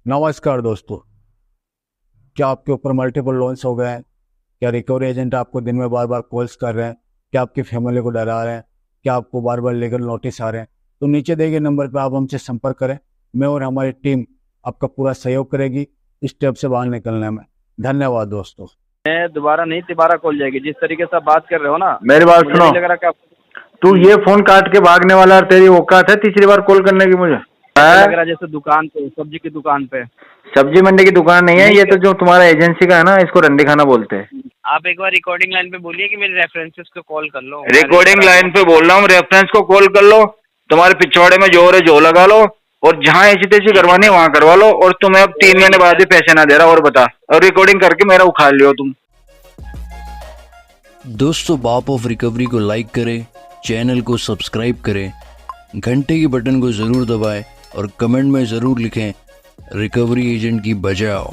नमस्कार दोस्तों। क्या आपके ऊपर मल्टीपल लोन्स हो गए हैं? क्या रिकवरी एजेंट आपको दिन में बार बार कॉल्स कर रहे हैं? क्या आपकी फैमिली को डरा रहे हैं? क्या आपको बार बार लीगल नोटिस आ रहे हैं? तो नीचे दिए गए नंबर पर आप हमसे संपर्क करें। मैं और हमारी टीम आपका पूरा सहयोग करेगी इस स्टेप से बाहर निकलने में। धन्यवाद दोस्तों। मैं दोबारा नहीं, तिबारा कॉल जाएगी। जिस तरीके से आप बात कर रहे हो ना, मेरी बात मुझे सुनो। नहीं लग रहा कि आप तू ये फोन काट के भागने वाला और तेरी औकात है तीसरी बार कॉल करने की मुझे? ऐसा लग रहा है जैसे दुकान पे, सब्जी की दुकान पे। सब्जी मंडी की दुकान नहीं है नहीं ये, क्या? तो जो तुम्हारा एजेंसी का है ना, इसको रंडी खाना बोलते हैं। आप एक बार रिकॉर्डिंग लाइन पे बोलिए कि मेरे रेफरेंसेस को कॉल कर लो। रिकॉर्डिंग लाइन पे बोल रहा हूँ, रेफरेंस को कॉल कर लो। तुम्हारे पिछवाड़े में जोर है जो लगा लो, और जहाँ ऐसी तैसी करवानी है वहाँ करवा लो। और तुम्हें अब 3 महीने बाद ही पैसे ना दे रहा, और बता। और रिकॉर्डिंग करके मेरा उखाड़ लियो तुम। दोस्तों, बाप ऑफ रिकवरी को लाइक करें, चैनल को सब्सक्राइब करें, घंटे के बटन को ज़रूर दबाएं और कमेंट में ज़रूर लिखें रिकवरी एजेंट की बजाओ।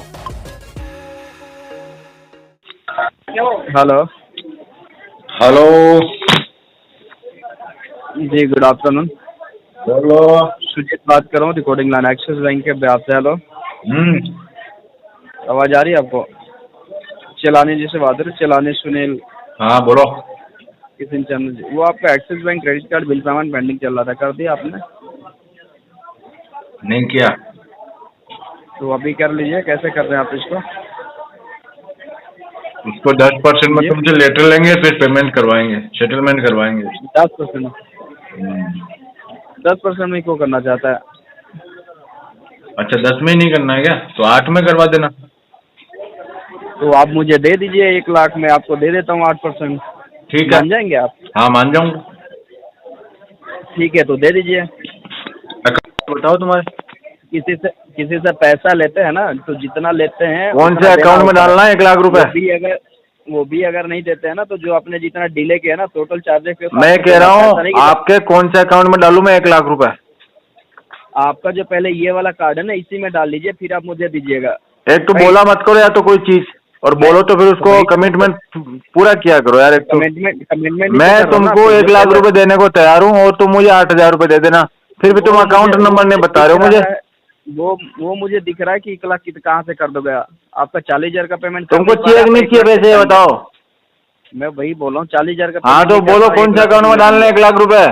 हेलो हेलो जी, गुड आफ्टरनून। बोलो। सुजीत बात कर रहा हूँ, रिकॉर्डिंग लाइन एक्सिस बैंक के ब्याज से। हेलो, आवाज़ आ रही है आपको? चलानी जी से बात है, चलानी सुनील हाँ बोलो। किशन चंद्र जी। वो आपका axis bank credit card bill payment pending चल रहा था, कर दिया आपने? नहीं किया। तो अभी कर लीजिए। कैसे कर रहे हैं आप इसको? उसको 10% में तुमसे लेटर लेंगे, फिर पेमेंट करवाएंगे, सेटलमेंट करवाएंगे। 10%? 10% में क्यों करना चाहता है? अच्छा, 10 में ही नहीं करना है क्या? तो 8 में करवा देना। तो आप मुझे दे दीजिए 1 लाख में, आपको दे देता हूँ 8%। ठीक है। मान जाएंगे आप? हाँ मान जाऊंगा। ठीक है, तो दे दीजिए। बताओ तुम्हारे। किसी से पैसा लेते हैं ना, तो जितना लेते हैं कौन उतना से देना अकाउंट में होता है। डालना है 1 लाख रुपए? वो भी अगर नहीं देते हैं ना, तो जो आपने जितना डिले किया ना, टोटल चार्जेस के मैं कह रहा हूँ आपके कौन से अकाउंट में डालूं मैं 1 लाख रुपए? आपका जो पहले ये वाला कार्ड है ना, इसी में डाल लीजिए, फिर आप मुझे दीजिएगा। एक तो बोला मत करो या तो कोई चीज, और बोलो तो फिर उसको कमिटमेंट पूरा किया करो यार। एक तो कमिटमेंट मैं तुमको 1 लाख रुपए देने को तैयार हूँ, और तुम मुझे 8,000 रुपए दे देना। फिर भी तुम अकाउंट नंबर नहीं बता रहे हो मुझे। वो मुझे दिख रहा है कि 1 लाख कहाँ से कर दोगे? आपका 40,000 का पेमेंट तुमको चेक नहीं चाहिए वैसे, ये बताओ। मैं वही बोल रहा हूँ, 40,000 का। हाँ तो बोलो कौन से अकाउंट में डालना है 1 लाख रुपए?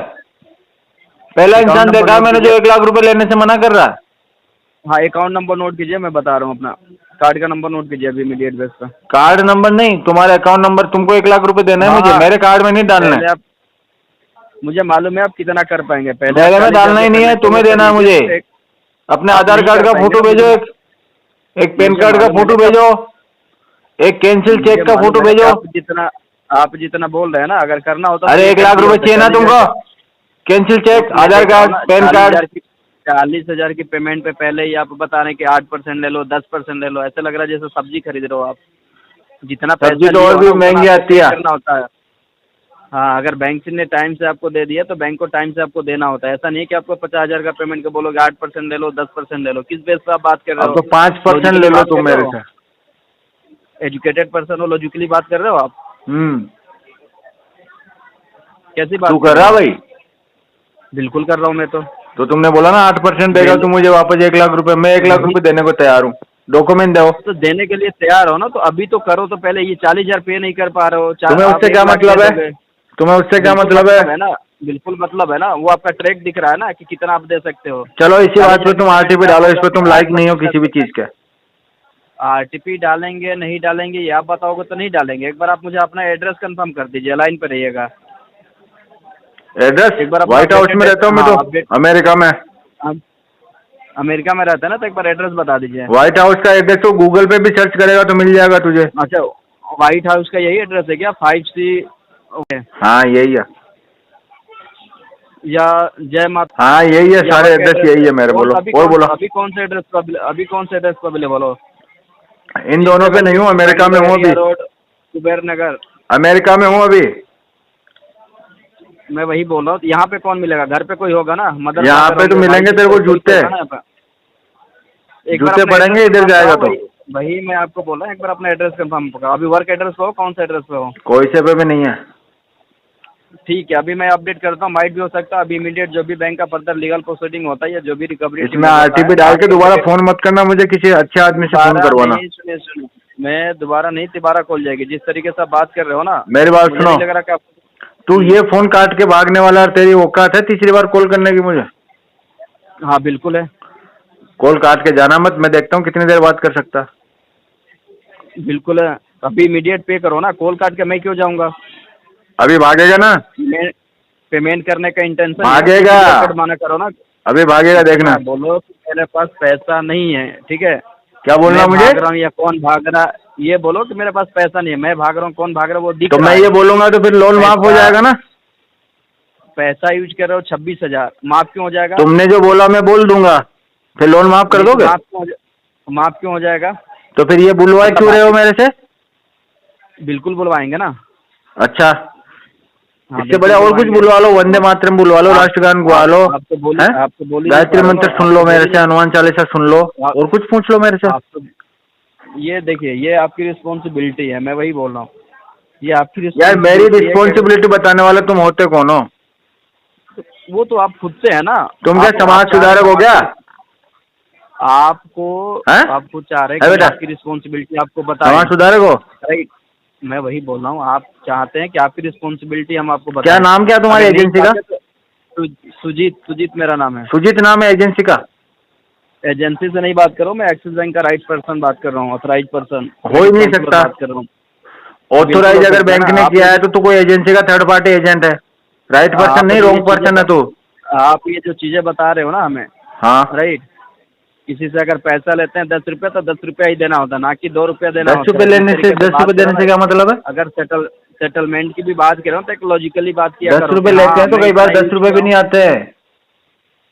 पहला इंसान देखा मैंने जो 1 लाख रुपए लेने से मना कर रहा है। हाँ, अकाउंट नंबर नोट कीजिए, मैं बता रहा हूँ। अपना कार्ड का नंबर नोट कीजिए अभी इमीडिएट बेस पे। कार्ड नंबर नहीं, तुम्हारे अकाउंट नंबर। तुमको 1 लाख रुपए देना है मुझे, मेरे कार्ड में नहीं डालना है। मुझे मालूम है आप कितना कर पाएंगे। पहले मेरे में डालना ही नहीं है, तुम्हें देना है मुझे। अपने आधार कार्ड का फोटो भेजो, एक पैन कार्ड का फोटो भेजो, एक कैंसिल चेक का फोटो भेजो। आप जितना बोल रहे हैं ना, अगर करना होता। अरे 1 लाख रुपए चाहिए ना तुमको? कैंसिल चेक, आधार कार्ड, पैन कार्ड। 40,000 की पेमेंट पे पहले ही आप बता रहे हैं कि 8% ले लो, 10% ले लो। ऐसा लग रहा है जैसे सब्जी खरीद रहे हो आप। जितना सब्जी तो और भी महंगी आती है। करना होता है। हाँ, अगर बैंक ने टाइम से आपको दे दिया तो बैंक को टाइम से आपको देना होता है। ऐसा नहीं कि आपको 50,000 का पेमेंट के बोलोगे 8% ले लो, 10% ले लो। किस बेस पे आप बात कर रहे हो? अब तो 5% ले लो तुम मेरे से। एजुकेटेड पर्सन हो, लॉजिकली बात कर रहे हो आप? कैसी बात तू कर रहा भाई? बिल्कुल कर रहा हूँ मैं तो तुमने बोला ना 8% देगा तू मुझे वापस 1 लाख रुपए। मैं 1 लाख रुपए देने को तैयार हूँ, डॉक्यूमेंट दो। तो देने के लिए तैयार हो ना, तो अभी तो करो। तो पहले ये 40,000 पे नहीं कर पा रहे हो। तुम्हें उससे क्या मतलब है? तुम्हें उससे क्या मतलब है ना? बिल्कुल मतलब है ना। वो आपका ट्रैक दिख रहा है ना कि कितना आप दे सकते हो। चलो इसी बात पे तुम आरटीपी डालो, इस पे तुम लाइक नहीं हो किसी भी चीज के। आरटीपी डालेंगे नहीं डालेंगे ये आप बताओगे तो नहीं डालेंगे। एक बार आप मुझे अपना एड्रेस कंफर्म कर दीजिए, लाइन पे रहिएगा। एड्रेस एक बार व्हाइट हाउस में रहता हूँ मैं, तो अमेरिका में। अमेरिका में रहता है ना, तो एक बार एड्रेस बता दीजिए। व्हाइट हाउस का एड्रेस तो गूगल पे भी सर्च करेगा तो मिल जाएगा तुझे। अच्छा, व्हाइट हाउस का यही एड्रेस है क्या? 5C? ओके, हाँ यही है। या जय माता? हाँ यही है, सारे एड्रेस यही है मेरे। बोलो और बोलो। अभी कौन से एड्रेस पे अवेलेबल हो? इन दोनों पे नहीं हूँ, अमेरिका में हूँ अभी। रोड, कुबेर नगर, अमेरिका में हूँ अभी। मैं वही बोल रहा हूँ। यहाँ पे कौन मिलेगा? घर पे कोई होगा ना? मदर यहाँ पे तो मिलेंगे तेरे को जूते, जूते पड़ेंगे इधर जाएगा तो। वही मैं आपको बोल रहा हूँ, एक बार अपना एड्रेस कंफर्म करो। अभी वर्क एड्रेस पे हो? कौन सा एड्रेस पे हो? कोई से पे भी नहीं है। ठीक है, अभी मैं अपडेट करता हूँ, माइट भी हो सकता है अभी इमीडिएट जो भी बैंक का फर्दर लीगल प्रोसीडिंग होता है या जो भी रिकवरी इसमें आरटीपी डाल के दोबारा फोन मत करना मुझे, किसी अच्छे आदमी से फोन करवाना। सुनिए सुनिए, मैं दोबारा नहीं, दोबारा कॉल जाएगी। जिस तरीके से आप बात कर रहे हो ना, मेरी बात मुझे सुनो, नहीं लग रहा कि आप तू ये फोन काट के भागने वाला और तेरी औकात है तीसरी बार कॉल करने की मुझे? हाँ बिल्कुल है, कॉल काट के जाना मत, मैं देखता हूँ कितनी देर बात कर सकता। बिल्कुल है। अभी इमीडिएट पे करो ना, कॉल काट के मैं क्यों जाऊंगा? अभी भागेगा ना? पेमेंट करने का इंटेंशन भागेगा, माना करो ना। अभी भागेगा देखना। बोलो कि मेरे पास पैसा नहीं है, ठीक है? क्या बोलना मुझे? भाग रहा हूँ या कौन भाग रहा, ये बोलो कि मेरे पास पैसा नहीं है, मैं भाग रहा हूँ, कौन भाग रहा है वो दिख तो रहा मैं है। ये बोलूंगा तो फिर लोन माफ हो जाएगा ना? पैसा यूज कर रहे हो 26,000, माफ क्यों हो जाएगा? तुमने जो बोला मैं बोल दूंगा, फिर लोन माफ कर दोगे? माफ क्यों हो जाएगा? तो फिर ये बुलवाए क्यों रहे हो मेरे से? बिल्कुल बुलवाएंगे ना। अच्छा, हाँ, इससे बड़े और कुछ बुलवा लो, वंदे मातरम बुलवा लो, राष्ट्रगान गुआ लो, आपको बोली गायत्री मंत्र सुन लो मेरे से, हनुमान चालीसा सुन लो, और कुछ पूछ लो मेरे से। ये देखिए, ये आपकी रिस्पॉन्सिबिलिटी है, मैं वही बोल रहा हूँ, ये आपकी यार मेरी रिस्पॉन्सिबिलिटी बताने वाले तुम होते कौन हो? वो तो आप खुद से है ना। तुम क्या समाज सुधारक हो क्या? आपको आप खुद चाह रहे हैं कि आपकी रिस्पॉन्सिबिलिटी आपको बताएं। समाज सुधारक हो? राइट, मैं वही बोल रहा हूँ, आप चाहते हैं कि आपकी रिस्पॉन्सिबिलिटी हम आपको बताएं। क्या नाम क्या तुम्हारी एजेंसी का? सुजीत मेरा नाम है। सुजीत नाम है एजेंसी का? एजेंसी से नहीं बात कर रहा हूँ मैं, एक्सिस बैंक का राइट पर्सन बात कर रहा हूँ, ऑथराइज पर्सन हो ही नहीं सकता। बात कर रहा हूँ। ऑथोराइज अगर बैंक ने किया है तो तू कोई एजेंसी का थर्ड पार्टी एजेंट है, राइट पर्सन नहीं, रॉन्ग पर्सन है तू। आप ये जो चीजें बता रहे हो ना हमें, हाँ राइट, किसी से अगर पैसा लेते हैं 10 रुपया तो 10 रुपया ही देना होता है, ना कि 2 रुपया देना होता है। 10 रुपये लेने से 10 रुपये देने से क्या मतलब है? अगर सेटलमेंट की भी बात कर रहा हूँ तो एक लॉजिकली बात किया 10 रुपये लेते हैं तो कई बार 10 रुपये भी नहीं आते हैं,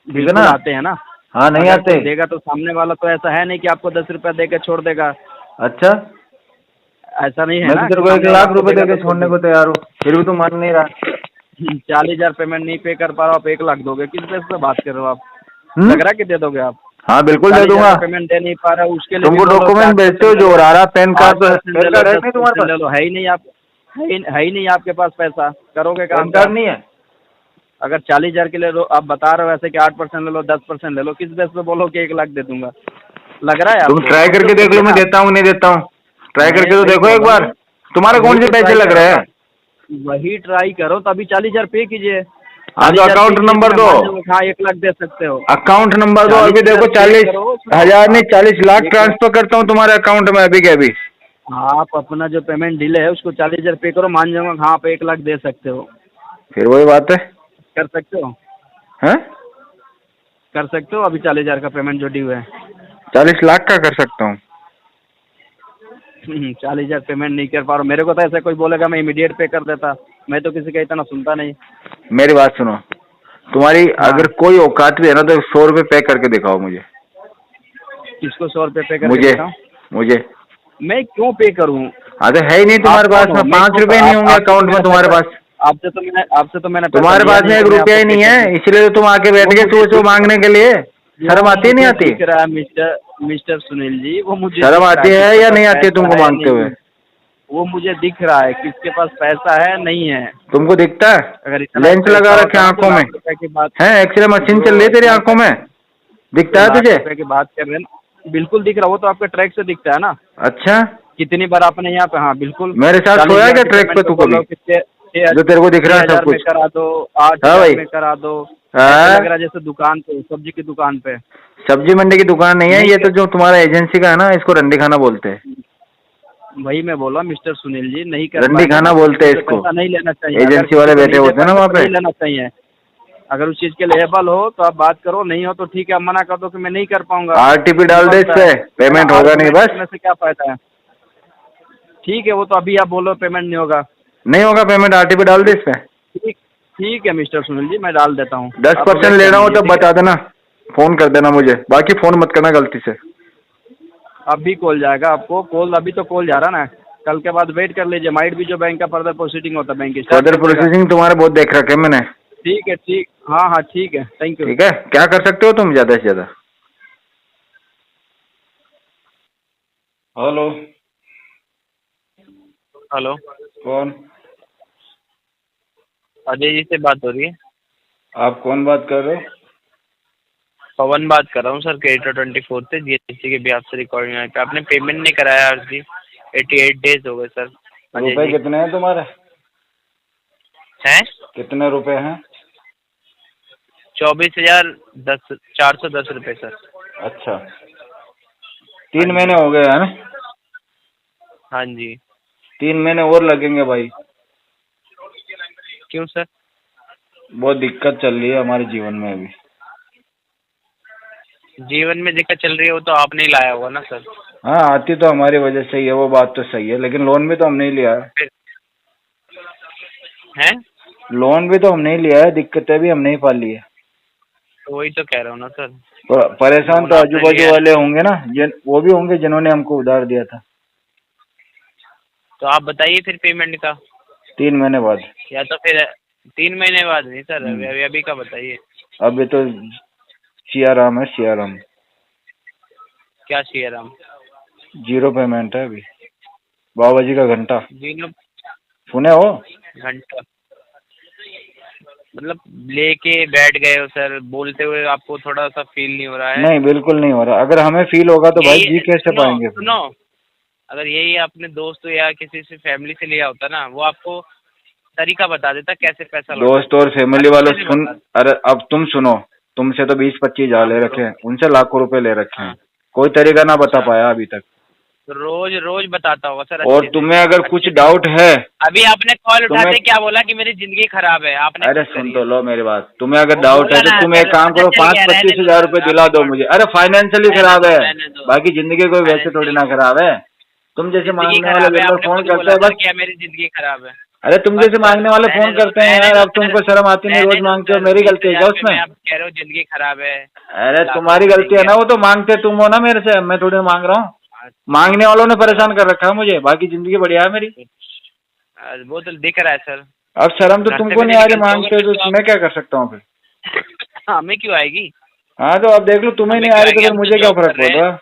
ठीक है ना? आते हैं ना। हाँ नहीं आते। देगा तो सामने वाला तो ऐसा है नहीं कि आपको 10 रुपया दे के छोड़ देगा। अच्छा, ऐसा नहीं है मैं ना। तेरे को 1 लाख रुपए देके छोड़ने को तैयार हूँ, फिर भी तू मान नहीं रहा। 40,000 पेमेंट नहीं पे कर पा रहा, आप 1 लाख दोगे? किस बेस पे बात कर रहे हो आप? लग रहा है कि दे दोगे आप? हाँ बिल्कुल दे दूंगा। पेमेंट दे नहीं पा रहा उसके लिए तुमको डॉक्यूमेंट भेजते हो जो रहा, पैन कार्ड तो है नहीं तुम्हारे पास? है ही नहीं, आप है ही नहीं आपके पास पैसा, करोगे काम? पैन कार्ड नहीं है? अगर 40,000 के लिए आप बता रहे हो ऐसे कि 8% ले लो, 10% ले लो, किस बेस पे बोलो कि 1 लाख दे दूंगा? लग रहा है तुम आपको? ट्राई करके देख लो, मैं देता हूँ नहीं देता हूँ, ट्राई करके तो देखो एक बार। तुम्हारे कौन से पैसे लग रहे हैं? वही ट्राई करो, तो अभी 40,000 पे कीजिए। हाँ तो अकाउंट नंबर दो। हाँ 1 लाख दे सकते हो। अकाउंट नंबर दो। अभी देखो 40,000 नहीं 40 लाख ट्रांसफर करता हूँ तुम्हारे अकाउंट में अभी के अभी। आप अपना जो पेमेंट डिले है उसको 40,000 पे करो, मान जाऊंगा हाँ आप 1 लाख दे सकते हो। फिर वही बात है, कर सकते हो? हैं? कर सकते हो? अभी 40,000 का पेमेंट जो ड्यू है 40 लाख का कर सकता हूँ। 40,000 पेमेंट नहीं कर पा रहा हूँ, मेरे को तो ऐसा कोई बोलेगा मैं इमीडिएट पे कर देता, मैं तो किसी का इतना सुनता नहीं। मेरी बात सुनो, तुम्हारी अगर कोई औकात भी है ना तो 100 रुपये पे करके दिखाओ मुझे। किसको 100 रुपये पे करके मुझे दिखाऊं? मुझे मैं क्यों पे करूँ? हाँ तो है ही नहीं तुम्हारे पास में, 5 रुपये नहीं होंगे अकाउंट में तुम्हारे पास। आपसे तो मैंने तुम्हारे पास में 1 रुपया ही नहीं है, इसलिए तो तुम आके बैठ गए सोचो मांगने के लिए। शर्म आती नहीं आती? दिख रहा है मिस्टर सुनील जी, वो मुझे शर्म आती है या नहीं आती है तुमको मांगते हुए? वो मुझे दिख रहा है किसके पास पैसा है नहीं है। तुमको दिखता है? अगर लेंस लगा रखे आंखों में है, एक्सरे मशीन चल रही है तेरी आंखों में, दिखता है तुझे? की बात कर रहे हैं ना, बिल्कुल दिख रहा, वो तो आपके ट्रैक से दिखता है ना। अच्छा, कितनी बार आपने यहाँ पे, हाँ बिल्कुल मेरे साथ सोया क्या ट्रैक पे तू कभी जो तेरे को दिख रहा है सब कुछ? करा दो, 8,000 में करा दो। लग रहा है जैसे दुकान पे, सब्जी की दुकान पे। सब्जी मंडी की दुकान नहीं है ये, तो जो तुम्हारा एजेंसी का है ना इसको रंडी खाना बोलते हैं। वही मैं बोला मिस्टर सुनील जी, नहीं कर रंडी खाना बोलते हैं इसको, नहीं लेना चाहिए। एजेंसी वाले बैठे होते हैं ना वहाँ पे। नहीं लेना चाहिए, अगर उस चीज के लिए एबल हो तो आप बात करो, नहीं हो तो ठीक है, आप मना कर दो कि मैं नहीं कर पाऊंगा। आरटीपी डाल दे इस पे, पेमेंट होगा नहीं बस। से क्या फायदा है? ठीक है, वो तो अभी आप बोलो पेमेंट नहीं होगा, नहीं होगा पेमेंट, आरटीपी डाल दे इस पे। ठीक है मिस्टर सुनील जी, मैं डाल देता हूँ। 10% लेना हो तब बता देना, फोन कर देना मुझे, बाकी फोन मत करना गलती से। अभी कॉल जाएगा आपको, कॉल अभी तो कॉल जा रहा ना, कल के बाद वेट कर लीजिए, माइट भी जो बैंक का फर्दर प्रोसीडिंग होता है बैंक की फर्दर प्रोसेसिंग तुम्हारे बहुत देख रखे मैंने। ठीक है, ठीक, हाँ हाँ ठीक है, थैंक यू। ठीक है, क्या कर सकते हो तुम ज्यादा से ज्यादा? हेलो हेलो, कौन? अजय जी से बात हो रही है? आप कौन बात कर रहे हो? पवन बात कर रहा हूँ सर, क्रेडिटर 24 से, जीएसटी के भी आपसे रिकॉर्डिंग है। आपने पेमेंट नहीं कराया अर्जी, 88 डेज हो गए सर। अजय रुपए जी कितने हैं तुम्हारे? हैं? कितने रुपए हैं? 24,410 रुपये सर। अच्छा, 3 महीने हो गए हैं ना? हाँ जी। 3 महीने और लगेंगे भाई। क्यों सर? बहुत दिक्कत चल रही है हमारे जीवन में अभी। जीवन में दिक्कत चल रही है वो तो आपने ही लाया होगा ना सर। हाँ, आती तो हमारी वजह से ही है, वो बात तो सही है, लेकिन लोन भी तो हमने ही लिया है। हैं? लोन भी तो हमने ही लिया है, दिक्कतें भी हमने ही पाली है। तो वही तो कह रहा हूँ ना सर। परेशान लोन तो आपने आजू बाजू लिया है। वाले होंगे ना, वो भी होंगे जिन्होंने हमको उधार दिया था। तो आप बताइए फिर पेमेंट का, 3 महीने बाद। या तो फिर 3 महीने बाद नहीं सर, अभी का बताइए। अभी तो सियाराम है, सियाराम। क्या चाहिए राम? 0 पेमेंट है अभी। बाबा जी का घंटा जीरो सुने हो? घंटा मतलब लेके बैठ गए हो सर, बोलते हुए आपको थोड़ा सा फील नहीं हो रहा है? नहीं, बिल्कुल नहीं हो रहा। अगर हमें फील होगा तो भाई जी कैसे सुनो पाएंगे फिर? सुनो, अगर यही अपने दोस्त या किसी से फैमिली से लिया होता ना, वो आपको तरीका बता देता कैसे पैसा लौटाना। दोस्त और फैमिली वालों कैसे सुन। बता- अरे अब तुम सुनो, तुमसे तो 20-25 हजार ले रखे हैं, उनसे लाखों रुपए ले रखे हैं, हाँ। कोई तरीका ना बता अच्छा। पाया अभी तक। तो रोज रोज बताता होगा सर और अच्छे से। तुम्हें अगर कुछ अच्छे से। डाउट है, अभी आपने कॉल उठाते तुम्हें- क्या बोला कि मेरी जिंदगी खराब है, आपने अरे खुद सुन करी तो है। लो मेरी बात। तुम्हें अगर वो डाउट बोला है तो ना, तुम एक काम पता करो, चल गया, 5-25 रहने दो हजार सर, रुपए आप दिला दो छोड़- मुझे। अरे फाइनेंशियली रहने खराब दो, है, रहने दो। बाकी जिंदगी कोई वैसे थोड़ी फाइनेंशियल ना खराब है। तुम जैसे जिंदगी मांगने खराब वाले है, दिन भर आपने फोन खुद करते बोला हैं सर बस। क्या मेरी जिंदगी खराब है। अरे तुम बस जैसे सर, मांगने वाले रहने फोन दो, करते हैं रहने यार, दो अब तुमको सर, शर्म आती नहीं, रहने रोज दो मांगते हो, सर, मेरी 20,000 गलती है क्या रुपये उसमें? में आप कह रहे हो जिंदगी खराब है। अरे लाखों तुम्हारी रुपए गलती है देंगे ना, आप। वो तो मांगते तुम हो ना मेरे से, मैं थोड़ी मांग रहा हूँ। मांगने वालों ने परेशान कर रखा है मुझे, बाकी जिंदगी बढ़िया है मेरी। वो तो दिख रहा है सर। अब शर्म तो घर से तुमको भी नहीं आ रही, निकलते मांगते होगे हो फिर तो आप। मैं क्या कर सकता हूँ फिर? हमें क्यों आएगी? हाँ तो अब देख लो, तुम्हें हमें नहीं आ क्यों रही तो आएगी? फिर हम तो मुझे क्या जॉब फर्क कर रहे पड़ता हैं। है?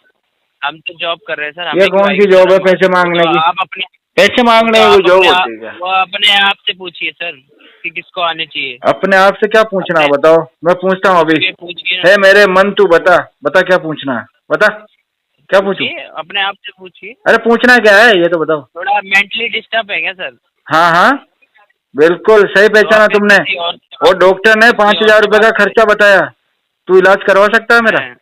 हम तो जॉब कर रहे हैं सर, ये हमें क्यों कौन सी आएगी जॉब है शर्म? पैसे वो मांगने तो की? आप अपने पैसे वो मांगने तो की आप कोई जॉब अपने होती है क्या? वो अपने आप से पूछिए सर कि किसको आने चाहिए। अपने आप से क्या पूछना है अपने बताओ, मैं पूछता हूँ अभी। पूछिए है मेरे मन, तू बता बता क्या पूछना है, बता क्या पूछूं? पूछिए, अपने आप से पूछिए। अरे पूछना क्या है ये तो बताओ। थोड़ा मेंटली डिस्टर्ब है क्या सर? हाँ हाँ, बिल्कुल सही तो पहचाना आप फिर तुमने। किसी और डॉक्टर ने किसी 5,000 और से रुपए का बात खर्चा बताया, तू इलाज करवा सकता है मेरा?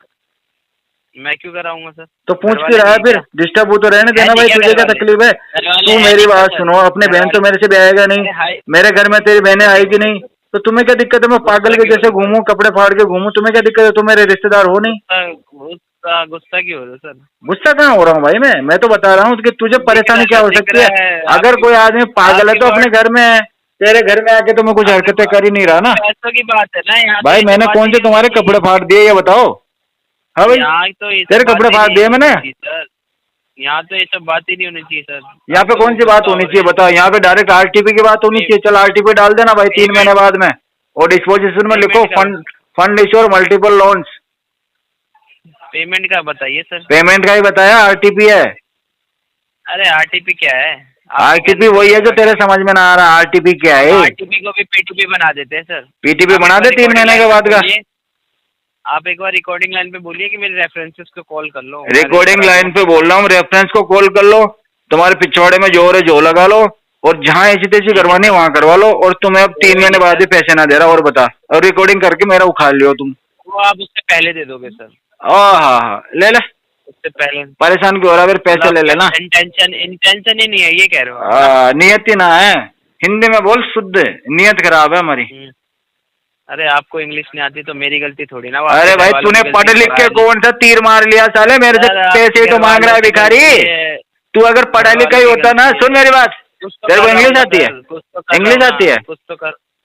मैं क्यों कराऊंगा सर? तो पूछ करवा के रहा है लेंगे फिर, क्या? डिस्टर्ब हो तो रहने देना भाई, तुझे क्या तकलीफ है? तू मेरी बात सुनो, अपने बहन तो मेरे से भी आएगा नहीं, मेरे घर में तेरी बहनें आएगी नहीं, तो तुम्हें क्या दिक्कत है? मैं पागल के जैसे घूमूं, कपड़े फाड़ के घूमूं, तुम्हें क्या दिक्कत है? तुम मेरे रिश्तेदार हो नहीं। गुस्सा क्यों हो रहे हो सर? गुस्सा कहाँ हो रहा हूँ भाई, मैं तो बता रहा हूँ कि तुझे परेशानी क्या हो सकती है। अगर कोई आदमी पागल है तो अपने घर में है, तेरे घर में आके तो मैं कुछ हरकतें कर ही नहीं रहा ना पैसों की बात है ना यहाँ। भाई। मैंने कौन से तुम्हारे कपड़े फाड़ दिए ये बताओ? हाँ भाई, यहाँ तो ये तेरे सब कपड़े बातें फाड़ नहीं दिए होनी मैंने? चाहिए सर, यहाँ तो ये सब बात ही नहीं होनी चाहिए सर। यहाँ पे कौन सी बात होनी चाहिए बताओ? यहाँ पे डायरेक्ट आरटीपी की बात होनी चाहिए। चल आरटीपी डाल देना भाई 3 महीने बाद में, और डिस्पोजिशन में लिखो फंड इश्यू और मल्टीपल लोन्स। पेमेंट का बताइए सर। पेमेंट का ही बताया, आरटीपी है। अरे आरटीपी क्या है? आरटीपी वही है जो तेरे समझ में ना आ रहा। आरटीपी क्या है? आरटीपी को भी पीटीपी बना देते हैं सर। पीटीपी बना दे 3 महीने के बाद का। आप एक बार रिकॉर्डिंग लाइन पे बोलिए कि मेरे रेफरेंसेस को कॉल कर लो। रिकॉर्डिंग लाइन पे बोल रहा हूँ, रेफरेंस को कॉल कर लो, तुम्हारे पिछवाड़े में जोर है जो लगा लो, और जहाँ ऐसी तैसी करवानी वहाँ करवा लो, और तुम्हें अब 3 महीने बाद भी पैसे ना दे रहा। और बता, और रिकॉर्डिंग करके मेरा उखाड़ लियो तुम। वो आप उससे पहले दे दोगे सर? हाँ, ले ले, उससे पहले परेशान क्यों हो रहा है? फिर पैसे ले लेना। इंटेंशन ही नहीं है ये कह रहे हो? नियत ही ना है, हिंदी में बोल, शुद्ध नियत खराब है हमारी। अरे आपको इंग्लिश नहीं आती तो मेरी गलती थोड़ी ना। अरे भाई तूने पढ़ लिख के कौन सा तीर मार लिया साले? मेरे से पैसे ही तो मांग रहा है भिखारी। तू अगर पढ़ा लिखा ही होता ना, सुन मेरी बात, तेरे को इंग्लिश आती है? इंग्लिश आती है?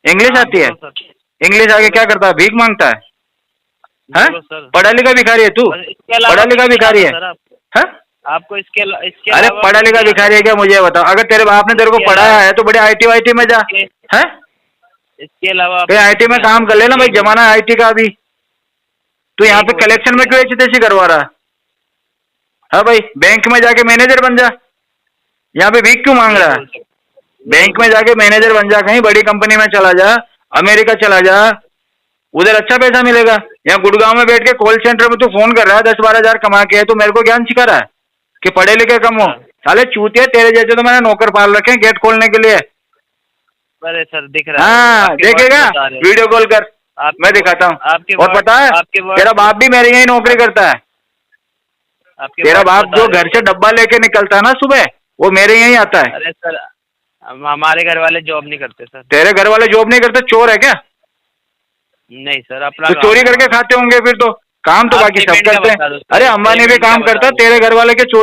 इंग्लिश आती है? इंग्लिश आगे क्या करता है? भीख मांगता है? हाँ? पढ़ा लिखा भिखारी है तू? पढ़ा लिखा भिखारी है? हाँ? आपको इसके अरे पढ़ा लिखा भिखारी है क्या मुझे बताओ? अगर तेरे बाप ने तेरे को पढ़ाया है तो बड़े आईटी वाईटी में जा। है? इसके अलावा कहीं आईटी में काम कर लेना भाई, जमाना है आईटी का अभी। तू यहाँ पे कलेक्शन में क्यों ऐसी तैसी करवा रहा? हाँ भाई, बैंक में जाके मैनेजर बन जा, यहाँ पे भीख क्यों मांग रहा है? बैंक में जाके मैनेजर बन जा, कहीं बड़ी कंपनी में चला जा, अमेरिका चला जा, उधर अच्छा पैसा मिलेगा। यहाँ गुड़गांव में बैठ के कॉल सेंटर में तू फोन कर रहा है, 10-12 हजार कमा के है, तो मेरे को ज्ञान सिखा रहा है कि पढ़े लिखे कम हो। साले चूतिया तेरे जैसे तो मैंने नौकर पाल रखे हैं गेट खोलने के लिए। अरे सर दिख रहा है, हाँ आपके देखेगा, words बता रहे हो। वीडियो कॉल कर, आपके मैं दिखाता आपके हूँ। और words- पता है आपके words- तेरा बाप भी मेरे यही नौकरी करता है। आपके तेरा words बाप बता जो रहे घर हो। से डब्बा लेके निकलता है ना सुबह, वो मेरे यही आता है। अरे सर हमारे घर वाले जॉब नहीं करते सर। तेरे घर वाले जॉब नहीं करते, चोर है क्या? नहीं सर, अपना तो काम चोरी है करके हमारा। खाते होंगे फिर तो। काम तो आप बाकी सब पेमेंट का करते बता दो हैं। सर, अरे अंबानी भी पेमेंट का काम बता करता है, दो। तेरे घर वाले के चोरी